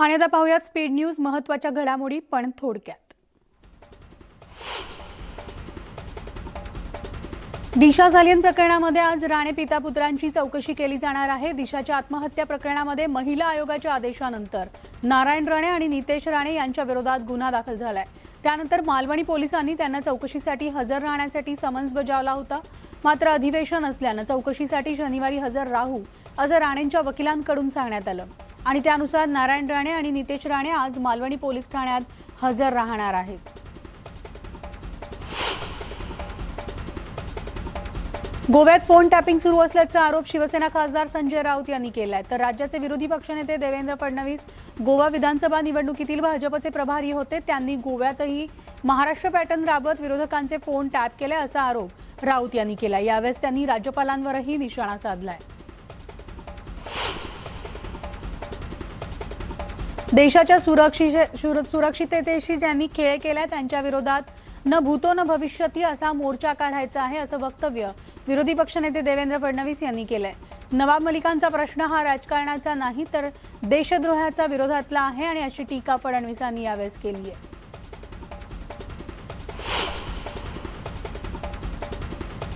आणि आता पाहूयात स्पीड न्यूज महत्त्वाच्या घडामोडी पण थोडक्यात। दिशा जालियन प्रकरणामध्ये आज राणे पिता पुत्रांची चौकशी केली जाणार आहे। दिशाच्या आत्महत्या प्रकरणामध्ये महिला आयोगाच्या आदेशानंतर नारायण राणे आणि नितेश राणे यांच्या विरोधात गुन्हा दाखल झालाय। त्यानंतर मालवणी पोलिसांनी त्यांना चौकशीसाठी हजर राहण्यासाठी समन्स बजावला होता। मात्र अधिवेशन असल्याने चौकशीसाठी शनिवारी हजर राहू असं राणेंच्या वकिलांकडून सांगण्यात आलं आणि त्यानुसार नारायण राणे आणि नितेश राणे आज मालवणी पोलीस ठाण्यात हजर राहणार आहेत। गोव्यात फोन टॅपिंग सुरू असल्याचा आरोप शिवसेना खासदार संजय राऊत यांनी केलाय। तर राज्याचे विरोधी पक्षनेते देवेंद्र फडणवीस गोवा विधानसभा निवडणुकीतील भाजपचे प्रभारी होते। त्यांनी गोव्यातही महाराष्ट्र पॅटर्न राबवत विरोधकांचे फोन टॅप केले असा आरोप राऊत यांनी केला। यावेळेस त्यांनी राज्यपालांवरही निशाणा साधलाय। देशाच्या सुरक्षिततेशी ज्यांनी खेळ केला त्यांच्या विरोधात न भूतो न भविष्यती असा मोर्चा काढायचा आहे असं वक्तव्य विरोधी पक्षनेते देवेंद्र फडणवीस यांनी केलंय। नवाब मलिकांचा प्रश्न हा राजकारणाचा नाही तर देशद्रोहाच्या विरोधातला आहे आणि अशी टीका फडणवीसांनी यावेळेस केली आहे।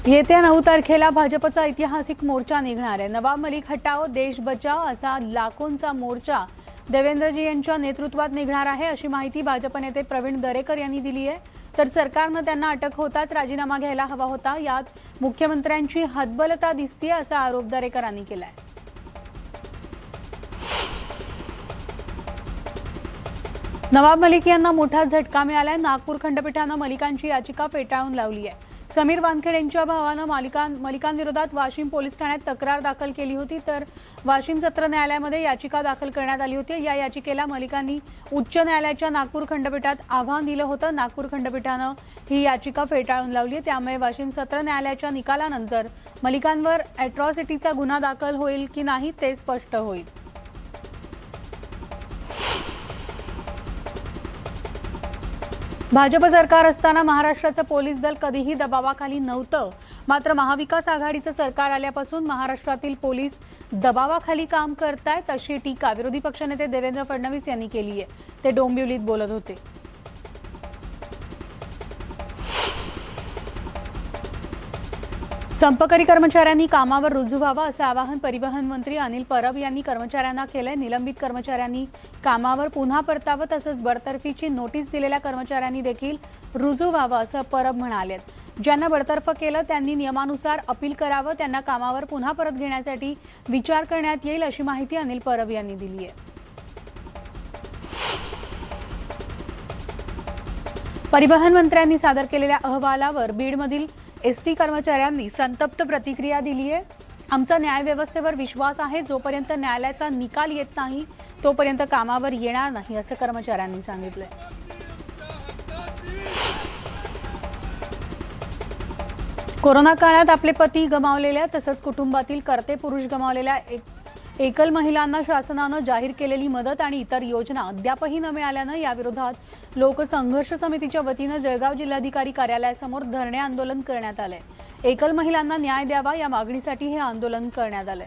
येत्या 9 तारखेला भाजपचा ऐतिहासिक मोर्चा निघणार आहे। नवाब मलिक हटाओ देश बचाओ असा लाखोंचा मोर्चा देवेंद्रजी यांच्या नेतृत्वात निघणार आहे अशी माहिती भाजप नेते प्रवीण दरेकर यांनी दिली आहे। तर सरकारने त्यांना अटक होताच राजीनामा घ्यायला हवा होता, यात मुख्यमंत्र्यांची हतबलता दिसते असा आरोप दरेकरांनी केलाय। नवाब मलिक यांना मोठा झटका मिळालाय। नागपूर खंडपीठाने मलिकांची याचिका फेटाळून लावली आहे। समीर वानखेडे यांच्या भावाने मलिकांविरोधात वाशिम पोलीस ठाण्यात तक्रार दाखल केली होती, तर वाशिम सत्र न्यायालयामध्ये याचिका दाखल करण्यात आली होती। या याचिकेला मलिकांनी उच्च न्यायालयाच्या नागपूर खंडपीठात आव्हान दिलं होतं। नागपूर खंडपीठाने ही याचिका फेटाळून लावली। त्यामुळे वाशिम सत्र न्यायालयाच्या निकालानंतर मलिकांवर अॅट्रॉसिटीचा गुन्हा दाखल होईल की नाही ते स्पष्ट होईल। भाजप सरकार असताना महाराष्ट्राचं पोलीस दल कधीही दबावाखाली नव्हतं, मात्र महाविकास आघाडीचं सरकार आल्यापासून महाराष्ट्रातील पोलीस दबावाखाली काम करतायत अशी टीका विरोधी पक्षनेते देवेंद्र फडणवीस यांनी केली आहे। ते डोंबिवलीत बोलत होते। संपकरी कर्मचाऱ्यांनी कामावर रुजू व्हावं असं आवाहन परिवहन मंत्री अनिल परब यांनी कर्मचाऱ्यांना केलंय। निलंबित कर्मचाऱ्यांनी कामावर पुन्हा परतावं तसंच बडतर्फीची नोटीस दिलेल्या कर्मचाऱ्यांनी देखील रुजू व्हावं असं परब म्हणाले। ज्यांना बडतर्फ केलं त्यांनी नियमानुसार अपील करावं, त्यांना कामावर पुन्हा परत घेण्यासाठी विचार करण्यात येईल अशी माहिती अनिल परब यांनी दिली आहे। परिवहन मंत्र्यांनी सादर केलेल्या अहवालावर बीडमधील एसटी कर्मचाऱ्यांनी संतप्त प्रतिक्रिया दिली आहे। आमचा न्यायव्यवस्थेवर विश्वास आहे, जोपर्यंत न्यायालयाचा निकाल येत नाही तोपर्यंत कामावर येणार नाही असं कर्मचाऱ्यांनी सांगितलंय। कोरोना काळात आपले पती गमावलेल्या तसंच कुटुंबातील कर्ते पुरुष गमावलेल्या एकल महिलांना शासनाने जाहीर केलेली मदत आणि इतर योजना अद्यापही न मिळाल्याने याविरोधात लोकसंघर्ष समितीच्या वतीने जळगाव जिल्हाधिकारी कार्यालयासमोर धरणे आंदोलन करण्यात आले। एकल महिलांना न्याय द्यावा या मागणीसाठी हे आंदोलन करण्यात आले।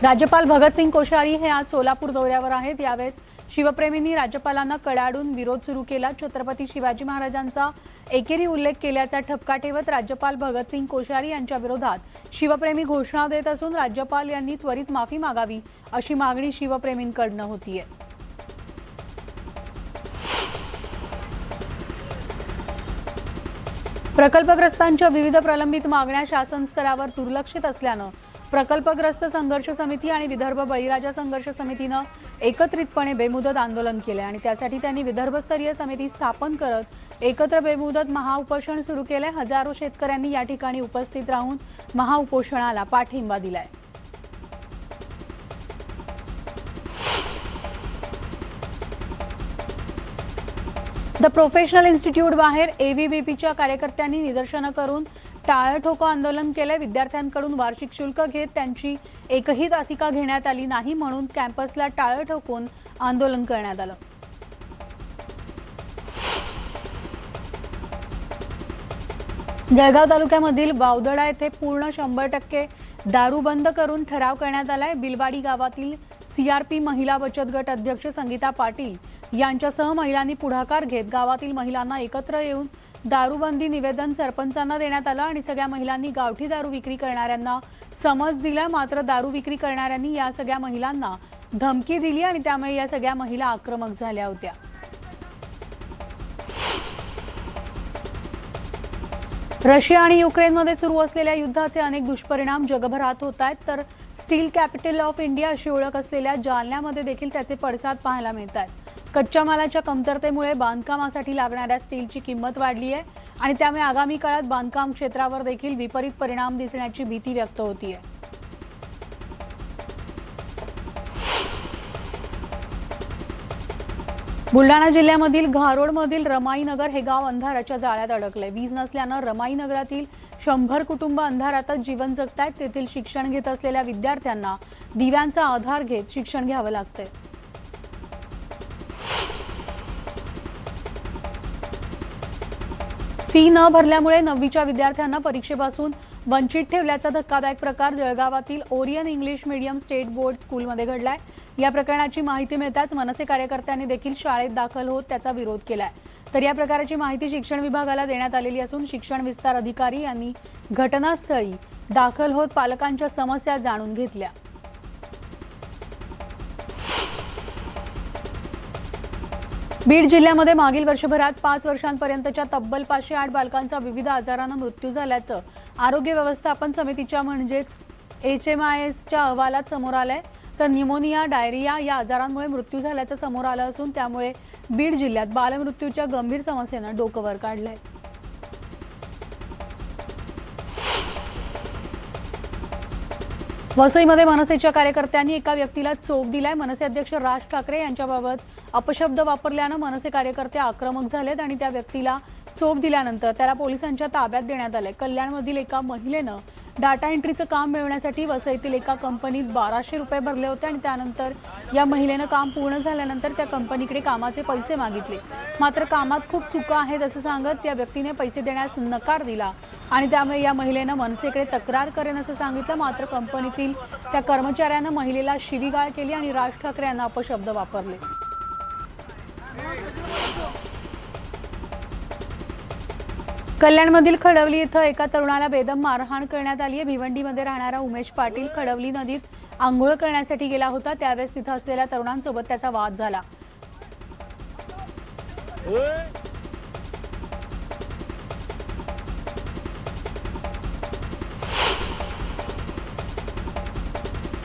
राज्यपाल भगतसिंग कोश्यारी हे आज सोलापूर दौऱ्यावर आहेत। यावेळेस शिवप्रेमींनी राज्यपालांना कडाडून विरोध सुरू केला। छत्रपती शिवाजी महाराजांचा एकेरी उल्लेख केल्याचा ठपका ठेवत राज्यपाल भगतसिंग कोश्यारी यांच्या विरोधात शिवप्रेमी घोषणा देत असून राज्यपाल यांनी त्वरित माफी मागावी अशी मागणी शिवप्रेमींकडून होतीये। प्रकल्पग्रस्तांच्या विविध प्रलंबित मागण्या शासन स्तरावर दुर्लक्षित असल्याने प्रकल्पग्रस्त संघर्ष समिती आणि विदर्भ बळीराजा संघर्ष समितीने एकत्रितपणे बेमुदत आंदोलन केले आणि त्यासाठी त्यांनी विदर्भस्तरीय समिती स्थापन करत एकत्र बेमुदत महाउपोषण सुरू केले। हजारो शेतकऱ्यांनी या ठिकाणी उपस्थित राहून महाउपोषणाला पाठिंबा दिलाय। द प्रोफेशनल इन्स्टिट्यूट बाहेर एव्हीबीपीच्या कार्यकर्त्यांनी निदर्शनं करून टाळं आंदोलन केले। विद्यार्थ्यांकडून वार्षिक शुल्क घेत त्यांची एकही तासिका घेण्यात आली नाही, म्हणून कॅम्पसला टाळं ठोकून आंदोलन करण्यात आलं। जळगाव तालुक्यामधील बावदडा येथे पूर्ण 100% दारू बंद करून ठराव करण्यात आलाय। बिलवाडी गावातील सीआरपी महिला बचत गट अध्यक्ष संगीता पाटील यांच्यासह महिलांनी पुढाकार घेत गावातील महिलांना एकत्र येऊन दारूबंदी निवेदन सरपंचांना देण्यात आलं आणि सगळ्या महिलांनी गावठी दारू विक्री करणाऱ्यांना समज दिला। मात्र दारू विक्री करणाऱ्यांनी या सगळ्या महिलांना धमकी दिली आणि त्यामुळे या सगळ्या महिला आक्रमक झाल्या होत्या। रशिया आणि युक्रेनमध्ये सुरू असलेल्या युद्धाचे अनेक दुष्परिणाम जगभरात होत आहेत, तर स्टील कॅपिटल ऑफ इंडिया अशी ओळख असलेल्या जालन्यामध्ये देखील त्याचे पडसाद पाहायला मिळत आहेत। कच्च्या मालाच्या कमतरतेमुळे बांधकामासाठी लागणाऱ्या स्टीलची किंमत वाढली आहे आणि त्यामुळे आगामी काळात बांधकाम क्षेत्रावर देखील विपरीत परिणाम दिसण्याची भीती व्यक्त होती आहे। बुलढाणा जिल्ह्यामधील घारोडमधील रमाईनगर हे गाव अंधाराच्या जाळ्यात अडकले। वीज नसल्याने रमाईनगरातील 100 कुटुंब अंधारातच जीवन जगतायत। तेथील शिक्षण घेत असलेल्या विद्यार्थ्यांना दिव्यांचा आधार घेत शिक्षण घ्यावे लागते। फी न भरल्यामुळे 9वीच्या विद्यार्थ्यांना परीक्षेपासून वंचित ठेवल्याचा धक्कादायक प्रकार जळगावातील Orion English medium state board स्कूलमध्ये घडलाय। या प्रकरणाची माहिती मिळताच मनसे कार्यकर्त्यांनी देखील शाळेत दाखल होत त्याचा विरोध केलाय। तर या प्रकाराची माहिती शिक्षण विभागाला देण्यात आलेली असून शिक्षण विस्तार अधिकारी यांनी घटनास्थळी दाखल होत पालकांच्या समस्या जाणून घेतल्या। बीड जिल्ह्यामध्ये मागील वर्षभरात 5 वर्षांपर्यंतच्या तब्बल 508 बालकांचा विविध आजाराने मृत्यू झाल्याचं आरोग्य व्यवस्थापन समितीच्या म्हणजेच HMISच्या अहवालात समोर आलंय। तर न्यूमोनिया, डायरिया या आजारांमुळे मृत्यू झाल्याचं समोर आलं असून त्यामुळे बीड जिल्ह्यात बालमृत्यूच्या गंभीर समस्येनं डोकं वर काढलंय। वसईमध्ये मनसेच्या कार्यकर्त्यांनी एका व्यक्तीला चोप दिलाय। मनसे अध्यक्ष राज ठाकरे यांच्याबाबत अपशब्द वापरल्यानं मनसे कार्यकर्ते आक्रमक झालेत आणि त्या व्यक्तीला चोप दिल्यानंतर त्याला पोलिसांच्या ताब्यात देण्यात आले। कल्याणमधील एका महिलेनं डाटा एंट्रीचं काम मिळवण्यासाठी वसईतील एका कंपनीत 1200 रुपये भरले होते आणि त्यानंतर या महिलेनं काम पूर्ण झाल्यानंतर त्या कंपनीकडे कामाचे पैसे मागितले। मात्र कामात खूप चुका आहेत असं सांगत त्या व्यक्तीने पैसे देण्यास नकार दिला आणि त्यामुळे या महिलेनं मनसेकडे तक्रार करेन असं सांगितलं। मात्र कंपनीतील त्या कर्मचाऱ्यानं महिलेला शिवीगाळ केली आणि राज ठाकरे यांना अपशब्द वापरले। कल्याणमधील खडवली इथं एका तरुणाला बेदम मारहाण करण्यात आली आहे। भिवंडीमध्ये राहणारा उमेश पाटील खडवली नदीत आंघोळ करण्यासाठी गेला होता, त्यावेळेस तिथं असलेल्या तरुणांसोबत त्याचा वाद झाला।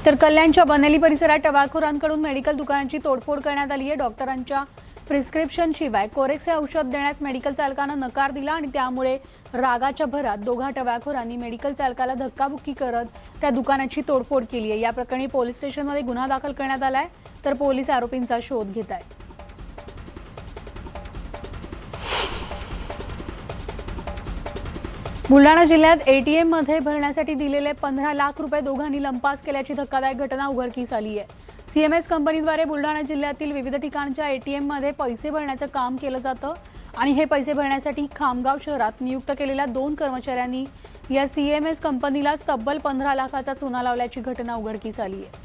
तर कल्याणच्या बनेली परिसरात टवाळखोरांकडून मेडिकल दुकानांची तोडफोड करण्यात आली आहे। डॉक्टरांच्या प्रिस्क्रिप्शन शिवाय कोरेक्स हे औषध देण्यास मेडिकल चालकानं नकार दिला आणि त्यामुळे रागाच्या भरात दोघा टवाळखोरांनी मेडिकल चालकाला धक्काबुक्की करत त्या दुकानाची तोडफोड केली आहे। या प्रकरणी पोलीस स्टेशनमध्ये गुन्हा दाखल करण्यात आलाय, तर पोलीस आरोपींचा शोध घेत आहेत। बुलढाणा जिल्ह्यात ATM मध्ये भरण्यासाठी दिलेले 15 लाख रुपये दोघांनी लंपास केल्याची धक्कादायक घटना उघडकीस आली आहे। CMS कंपनीद्वारे बुलढाणा जिल्ह्यातील विविध ठिकाणच्या ATM मध्ये पैसे भरण्याचं काम केलं जातं आणि हे पैसे भरण्यासाठी खामगाव शहरात नियुक्त केलेल्या 2 कर्मचाऱ्यांनी या CMS कंपनीला तब्बल 15 लाखाचा चुना लावल्याची घटना उघडकीस आली आहे।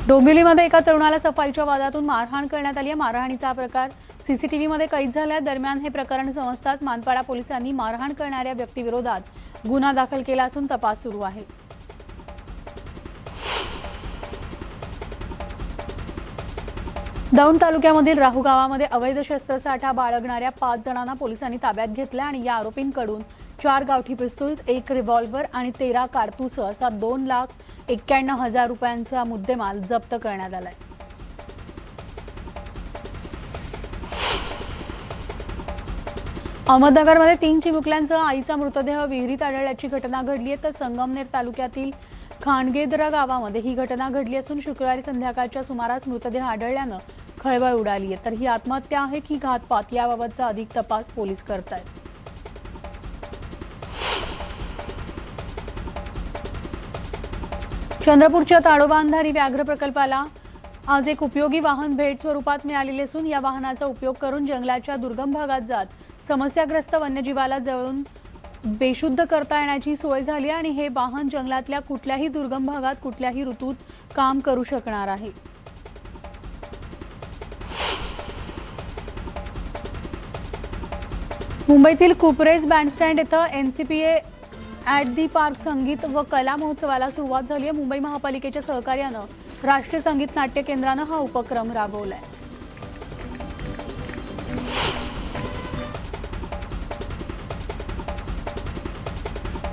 डोंबिवलीमध्ये एका तरुणाला सफाईच्या वादातून मारहाण करण्यात आली आहे। मारहाणीचा प्रकार CCTV मध्ये कैद झाला। दरम्यान हे प्रकरण समजताच मानपाडा पोलिसांनी मारहाण करणाऱ्या व्यक्तीविरोधात गुन्हा दाखल केला असून तपास सुरू आहे। दौंड तालुक्यामधील राहू गावामध्ये अवैध शस्त्रसाठा बाळगणाऱ्या 5 जणांना पोलिसांनी ताब्यात घेतले आणि या आरोपींकडून 4 गावठी पिस्तूल्स, 1 रिव्हॉल्व्हर आणि 13 कारतूस असा 2,91,000 रुपयांचा मुद्देमाल जप्त करण्यात आलाय। अहमदनगरमध्ये 3 चिमुकल्यांसह आईचा मृतदेह विहिरीत आढळल्याची घटना घडली आहे। तर संगमनेर तालुक्यातील खांडगेदरा गावामध्ये ही घटना घडली असून शुक्रवारी संध्याकाळच्या सुमारास मृतदेह आढळल्यानं खळबळ उडाली आहे। तर ही आत्महत्या आहे की घातपात याबाबतचा अधिक तपास पोलीस करतायत। चंद्रपूरच्या ताडोबा अंधारी व्याघ्र प्रकल्पाला आज एक उपयोगी वाहन भेट स्वरूपात मिळालेले असून या वाहनाचा उपयोग करून जंगलाच्या दुर्गम भागात जात समस्याग्रस्त वन्यजीवाला जवळून बेशुद्ध करता येण्याची सोय झाली आणि हे वाहन जंगलातल्या कुठल्याही दुर्गम भागात कुठल्याही ऋतूत काम करू शकणार आहे। मुंबईतील कुपरेज बँडस्टँड येथे एनसीपीए ॲट दी पार्क संगीत व कला महोत्सवाला सुरुवात झाली आहे। मुंबई महापालिकेच्या सहकार्यानं राष्ट्रीय संगीत नाट्य केंद्रानं हा उपक्रम राबवलाय।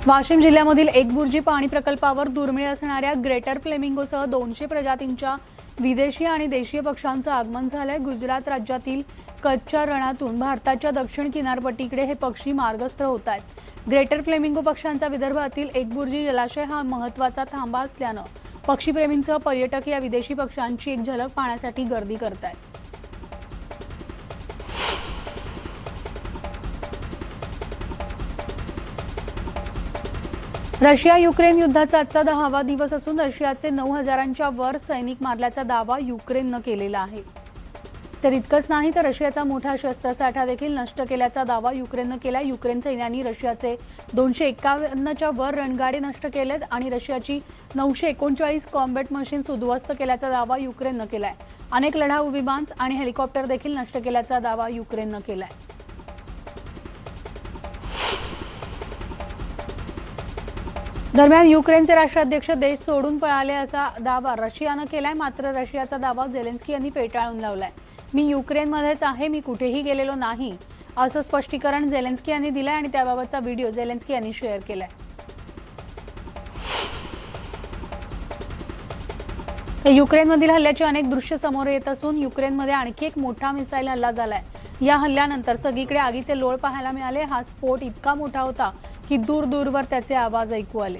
वाशिम जिल्ह्यामधील एकबुर्जी पाणी प्रकल्पावर दुर्मिळ असणाऱ्या ग्रेटर फ्लेमिंगोसह 200 प्रजातींच्या विदेशी आणि देशीय पक्ष्यांचं आगमन झालंय। गुजरात राज्यातील कच्छच्या रणातून भारताच्या दक्षिण किनारपट्टीकडे हे पक्षी मार्गस्थ होत आहेत। ग्रेटर फ्लेमिंगो पक्ष्यांचा विदर्भातील एकबुर्जी जलाशय हा महत्त्वाचा थांबा असल्यानं पक्षीप्रेमींसह पर्यटक या विदेशी पक्ष्यांची एक झलक पाहण्यासाठी गर्दी करत आहेत। रशिया युक्रेन युद्धाचा आजचा 10वा दिवस असून रशियाचे 9,000च्या वर सैनिक मारल्याचा दावा युक्रेननं केलेला आहे। तर इतकंच नाही तर रशियाचा मोठा शस्त्रसाठा देखील नष्ट केल्याचा दावा युक्रेननं केला। युक्रेन सैन्याने रशियाचे 251च्या वर रणगाडे नष्ट केलेत आणि रशियाची 939 कॉम्बॅट मशीन्स उद्ध्वस्त केल्याचा दावा युक्रेननं केलाय। अनेक लढाऊ विमान आणि हेलिकॉप्टर देखील नष्ट केल्याचा दावा युक्रेननं केलाय। दरम्यान युक्रेनचे राष्ट्राध्यक्ष देश सोडून पळाले असा दावा रशियानं केलाय। मात्र रशियाचा दावा झेलेन्स्की यांनी फेटाळून लावलाय। मी युक्रेनमध्येच आहे, मी कुठेही गेलेलो नाही असं स्पष्टीकरण झेलेन्स्की यांनी दिलंय आणि त्याबाबतचा व्हिडिओ झेलेन्स्की यांनी शेअर केलाय। युक्रेनमधील हल्ल्याचे अनेक दृश्य समोर येत असून युक्रेनमध्ये आणखी एक मोठा मिसाईल हल्ला झालाय। या हल्ल्यानंतर सगळीकडे आगीचे लोळ पाहायला मिळाले। हा स्फोट इतका मोठा होता की दूर दूरवर त्याचे आवाज ऐकू आले।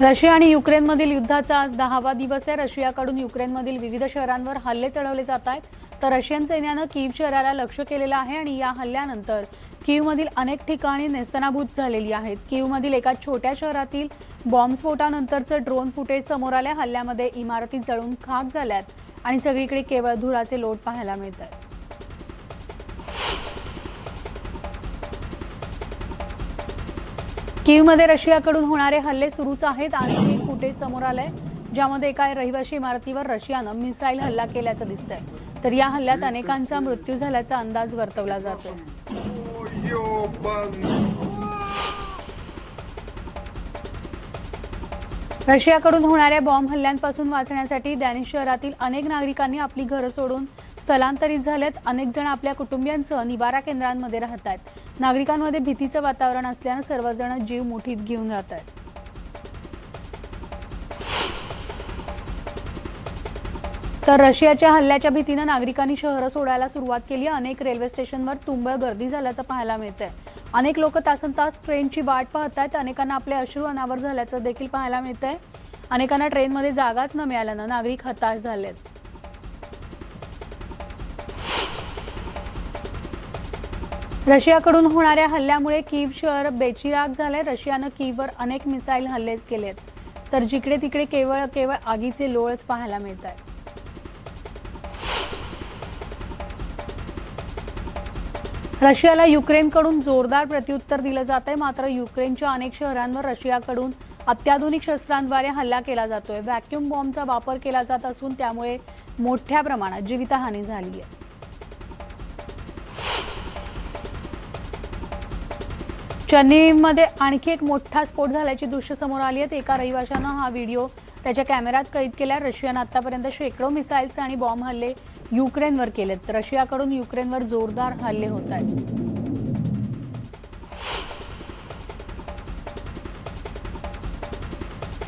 रशिया आणि युक्रेनमधील युद्धाचा आज 10वा दिवस आहे। रशियाकडून युक्रेनमधील विविध शहरांवर हल्ले चढवले जात आहेत, तर रशियन सैन्यानं कीव शहराला लक्ष्य केलेलं आहे आणि या हल्ल्यानंतर कीवमधील अनेक ठिकाणी नेस्तनाबूत झालेली आहेत। कीवमधील एका छोट्या शहरातील बॉम्बस्फोटानंतरचं ड्रोन फुटेज समोर आले। हल्ल्यामध्ये इमारती जळून खाक झाल्यात आणि सगळीकडे केवळ धुराचे लोट पाहायला मिळतात। कीवमध्ये रशियाकडून होणारे हल्ले सुरूच आहेत। आणखी एक फुटेज समोर आलंय ज्यामध्ये एका रहिवासी इमारतीवर रशियानं मिसाईल हल्ला केल्याचं दिसतंय, तर या हल्ल्यात अनेकांचा मृत्यू झाल्याचा अंदाज वर्तवला जातोय। रशियाकडून होणाऱ्या बॉम्ब हल्ल्यांपासून वाचण्यासाठी डॅनिश शहरातील अनेक नागरिकांनी आपली घरं सोडून स्थलांतरित झालेत। अनेक जण आपल्या कुटुंबियांसह निवारा केंद्रांमध्ये राहत आहेत। नागरिकांमध्ये भीतीचं वातावरण असल्यानं सर्वजण जीव मुठीत घेऊन राहत आहेत। तर रशियाच्या हल्ल्याच्या भीतीनं नागरिकांनी शहरं सोडायला सुरुवात केली। अनेक रेल्वे स्टेशनवर तुंबळ गर्दी झाल्याचं पाहायला मिळतंय। अनेक लोक तासनतास ट्रेनची वाट पाहत आहेत। अनेकांना आपले अश्रू अनावर झाल्याचं देखील पाहायला मिळतंय। अनेकांना ट्रेनमध्ये जागाच न मिळाल्यानं नागरिक हताश झालेत। रशियाकडून होणाऱ्या हल्ल्यामुळे कीव शहर बेचिराग झाले। रशियानं कीववर अनेक मिसाईल हल्ले केलेत, तर जिकडे तिकडे केवळ आगीचे लोळच पाहायला मिळत आहेत। रशियाला युक्रेनकडून जोरदार प्रत्युत्तर दिलं जात आहे। मात्र युक्रेनच्या अनेक शहरांवर रशियाकडून अत्याधुनिक शस्त्रांद्वारे हल्ला केला जातोय। व्हॅक्यूम बॉम्बचा वापर केला जात असून त्यामुळे मोठ्या प्रमाणात जीवितहानी झाली आहे। चेन्नईमध्ये आणखी एक मोठा स्फोट झाल्याची दृश्य समोर आली आहेत। एका रहिवाशानं हा व्हिडिओ त्याच्या कॅमेऱ्यात कैद केला। रशियानं आतापर्यंत शेकडो मिसाईल्स आणि बॉम्ब हल्ले युक्रेनवर केलेत, तर रशियाकडून युक्रेनवर जोरदार हल्ले होत आहेत।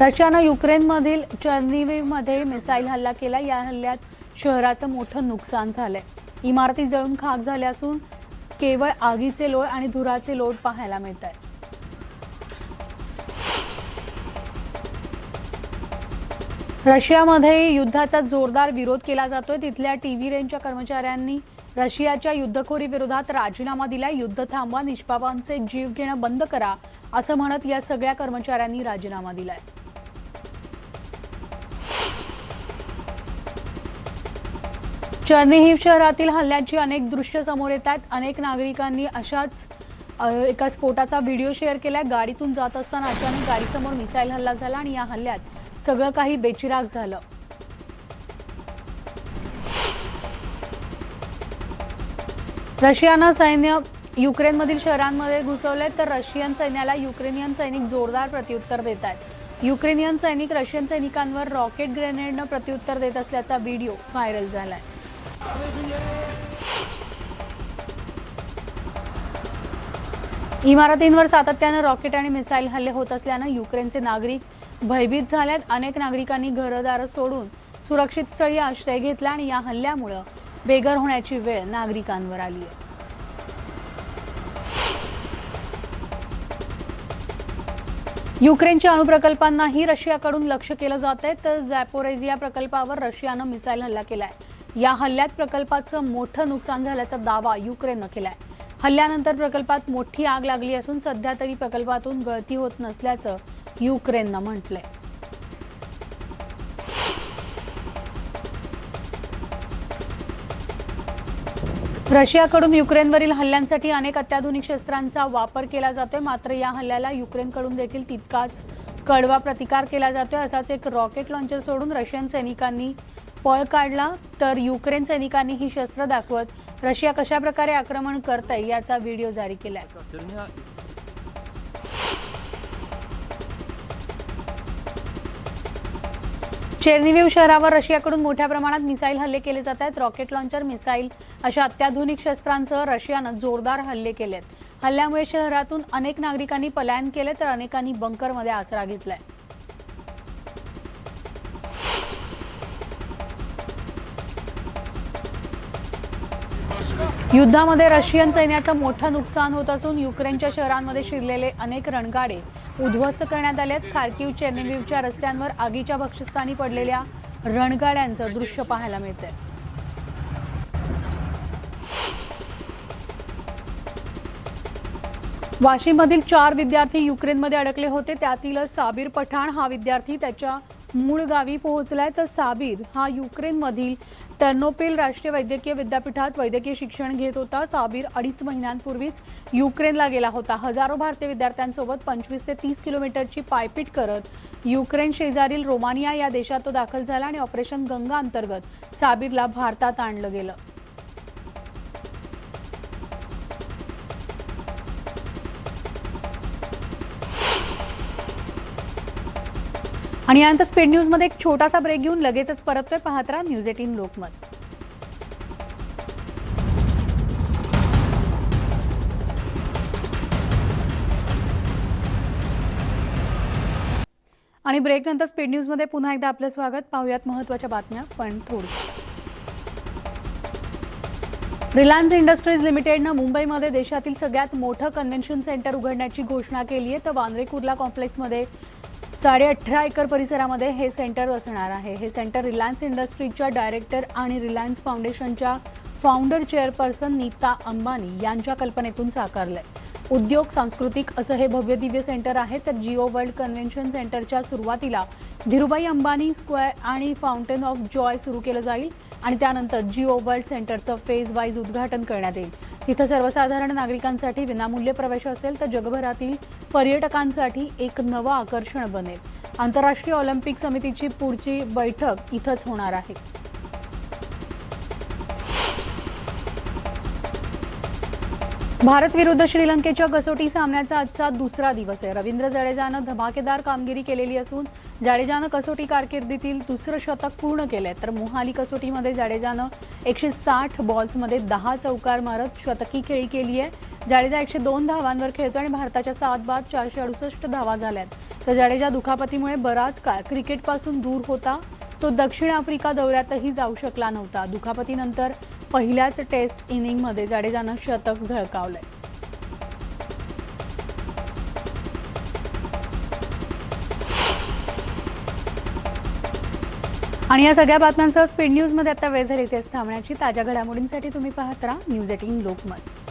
रशियानं युक्रेनमधील चर्निव्हिमध्ये मिसाईल हल्ला केला। या हल्ल्यात शहराचं मोठं नुकसान झालंय। इमारती जळून खाक झाल्या असून केवळ आगीचे लोळ आणि धुराचे लोट पाहायला मिळत आहेत। रशियामध्ये युद्धाचा जोरदार विरोध केला जातोय। तिथल्या टीव्ही रेंजच्या कर्मचाऱ्यांनी रशियाच्या युद्धखोरी विरोधात राजीनामा दिलाय। युद्ध थांबवा, निष्पापांचे जीव घेणं बंद करा असं म्हणत या सगळ्या कर्मचाऱ्यांनी राजीनामा दिलाय। चेर्निहिव शहरातील हल्ल्याची अनेक दृश्य समोर येत आहेत। अनेक नागरिकांनी अशाच एका स्फोटाचा व्हिडिओ शेअर केलाय। गाडीतून जात असताना अचानक गाडीसमोर मिसाईल हल्ला झाला आणि या हल्ल्यात सगळं काही बेचिराग झालं। रशियानं सैन्य युक्रेनमधील शहरांमध्ये घुसवले तर रशियन सैन्याला युक्रेनियन सैनिक जोरदार प्रत्युत्तर देत आहेत। युक्रेनियन सैनिक रशियन सैनिकांवर रॉकेट ग्रेनेडनं प्रत्युत्तर देत असल्याचा व्हिडिओ व्हायरल झालाय। इमारतींवर सातत्याने रॉकेट आणि मिसाईल हल्ले होत असल्याने युक्रेनचे नागरिक भयभीत झालेत। अनेक नागरिकांनी घरदार सोडून सुरक्षित स्थळी आश्रय घेतला आणि या हल्ल्यामुळे बेघर होण्याची वेळ नागरिकांवर आली आहे। युक्रेनच्या अणुप्रकल्पांनाही रशियाकडून लक्ष्य केलं जातंय, तर झॅपोरेझिया प्रकल्पावर रशियानं मिसाईल हल्ला केलाय। या हल्ल्यात प्रकल्पाचं मोठं नुकसान झाल्याचा दावा युक्रेननं केलाय। हल्ल्यानंतर प्रकल्पात मोठी आग लागली असून सध्या तरी प्रकल्पातून गळती होत नसल्याचं युक्रेननं म्हटलंय। रशियाकडून युक्रेनवरील हल्ल्यांसाठी अनेक अत्याधुनिक शस्त्रांचा वापर केला जातोय, मात्र या हल्ल्याला युक्रेनकडून देखील तितकाच कडवा प्रतिकार केला जातोय। असाच एक रॉकेट लॉन्चर सोडून रशियन सैनिकांनी पळ काढला, तर युक्रेन सैनिकांनी ही शस्त्र दाखवत रशिया कशा प्रकारे आक्रमण करतंय याचा व्हिडिओ जारी केलाय। चेर्निहिव शहरावर रशियाकडून मोठ्या प्रमाणात मिसाईल हल्ले केले जात आहेत। रॉकेट लॉन्चर, मिसाईल अशा अत्याधुनिक शस्त्रांसह रशियानं जोरदार हल्ले केलेत। हल्ल्यामुळे शहरातून अनेक नागरिकांनी पलायन केले, तर अनेकांनी बंकरमध्ये आसरा घेतलाय। युद्धामध्ये रशियन सैन्याचं मोठं नुकसान होत असून युक्रेनच्या शहरांमध्ये शिरलेले अनेक रणगाडे उद्ध्वस्त करण्यात आलेत। खार्किव्ह, चेर्निहिवच्या रस्त्यांवर आगीच्या भक्षस्थानी पडलेल्या रणगाड्यांचं दृश्य पाहायला मिळतंय। वाशीममधील 4 विद्यार्थी युक्रेनमध्ये अडकले होते, त्यातीलच साबीर पठाण हा विद्यार्थी त्याच्या मूळ गावी पोहोचलाय। तर साबीर हा युक्रेनमधील टर्नोपिल राष्ट्रीय वैद्यकीय विद्यापीठात वैद्यकीय शिक्षण घेत होता। साबीर 2.5 महिन्यांपूर्वीच युक्रेनला गेला होता। हजारो भारतीय विद्यार्थ्यांसोबत 25 ते 30 किलोमीटरची पायपीट करत युक्रेन शेजारील रोमानिया या देशात तो दाखल झाला आणि ऑपरेशन गंगा अंतर्गत साबीरला भारतात आणलं गेलं। आणि यानंतर स्पीड न्यूज मध्ये एक छोटासा ब्रेक घेऊन लगेचच परततोय। पाहत राहा न्यूज 18 लोकमत। आणि ब्रेक नंतर स्पीड न्यूज मध्ये पुन्हा एकदा आपलं स्वागत। पाहूयात महत्त्वाच्या बातम्या, पण थोडी। रिलायन्स इंडस्ट्रीज लिमिटेडनं मुंबईमध्ये देशातील सगळ्यात मोठं कन्व्हेन्शन सेंटर उघडण्याची घोषणा केली आहे। तर वांद्रे कुर्ला कॉम्प्लेक्समध्ये 18.5 एकर परिसरामध्ये हे सेंटर असणार आहे। हे सेंटर रिलायन्स इंडस्ट्रीजच्या डायरेक्टर आणि रिलायन्स फाउंडेशनच्या फाउंडर चेअरपर्सन नीता अंबानी यांच्या कल्पनेतून साकारलंय। उद्योग, सांस्कृतिक असं हे भव्य दिव्य सेंटर आहे। तर जिओ वर्ल्ड कन्व्हेन्शन सेंटरच्या सुरुवातीला धीरुभाई अंबानी स्क्वेअर आणि फाउंटेन ऑफ जॉय सुरू केलं जाईल आणि त्यानंतर जिओ वर्ल्ड सेंटरचं फेज वाईज उद्घाटन करण्यात येईल। तिथं सर्वसाधारण नागरिकांसाठी विनामूल्य प्रवेश असेल, तर जगभरातील पर्यटकांसाठी एक नवं आकर्षण बनेल। आंतरराष्ट्रीय ऑलिम्पिक समितीची पुढची बैठक इथंच होणार आहे। भारत विरुद्ध श्रीलंकेच्या कसोटी सामन्याचा आजचा दुसरा दिवस आहे। रवींद्र जडेजानं धमाकेदार कामगिरी केलेली असून जडेजानं कसोटी कारकिर्दीतील दुसरं शतक पूर्ण केलंय। तर मोहाली कसोटीमध्ये जडेजानं 160 बॉल्समध्ये 10 चौकार मारत शतकी खेळी केली आहे। जडेजा 102 धावांवर खेळतो आणि भारताच्या 7 बाद 468 धावा झाल्यात। तर जडेजा दुखापतीमुळे बराच काळ क्रिकेटपासून दूर होता। तो दक्षिण आफ्रिका दौऱ्यातही जाऊ शकला नव्हता। दुखापतीनंतर पहिल्याच टेस्ट इनिंगमध्ये जडेजानं शतक झळकावलंय। आणि या सगळ्या बातम्यांसह स्पीड न्यूज मध्ये आता वेळ झाली तेच थांबण्याची। ताज्या घडामोडींसाठी तुम्ही पाहत राहा न्यूज 18 लोकमत।